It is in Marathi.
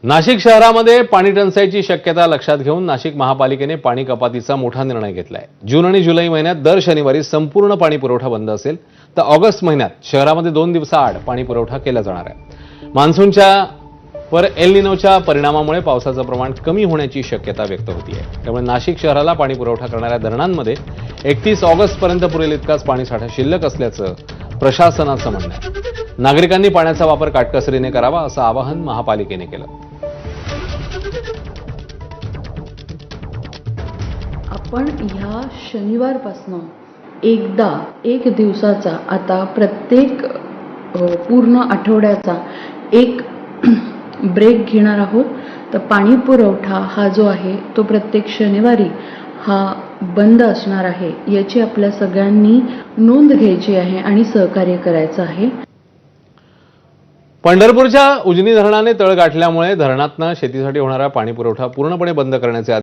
नाशिक शहरामध्ये पाणी टंचाईची शक्यता लक्षात घेऊन नाशिक महापालिकेने पाणी कपातीचा मोठा निर्णय घेतलाय। जून आणि जुलै महिन्यात दर शनिवारी संपूर्ण पाणी पुरवठा बंद असेल, तर ऑगस्ट महिन्यात शहरामध्ये 2 दिवसाआड पाणी पुरवठा केला जाणार आहे। मान्सूनच्या वर एल निनोच्या परिणामामुळे पावसाचं प्रमाण कमी होण्याची शक्यता व्यक्त होती आहे। त्यामुळे नाशिक शहराला पाणी पुरवठा करणाऱ्या धरणांमध्ये 31 ऑगस्ट पर्यंत पुरेल इतकाच पाणीसाठा शिल्लक असल्याचं प्रशासनाचं म्हणणं आहे। नागरिकांनी पाण्याचा वापर काटकसरीने करावा असं आवाहन महापालिकेने केलं। आपण ह्या शनिवारपासून एक दिवसाचा आता प्रत्येक पूर्ण आठवड्याचा एक ब्रेक घेणार आहोत। तर पाणी पुरवठा हा जो आहे तो प्रत्येक शनिवारी हा बंद असणार आहे, याची आपल्या सगळ्यांनी नोंद घ्यायची आहे आणि सहकार्य करायचं आहे। पंढरपूरच्या उजनी धरणाने तळ गाठल्यामुळे धरणातनं शेतीसाठी होणारा पाणी पुरवठा पूर्णपणे बंद करण्याचे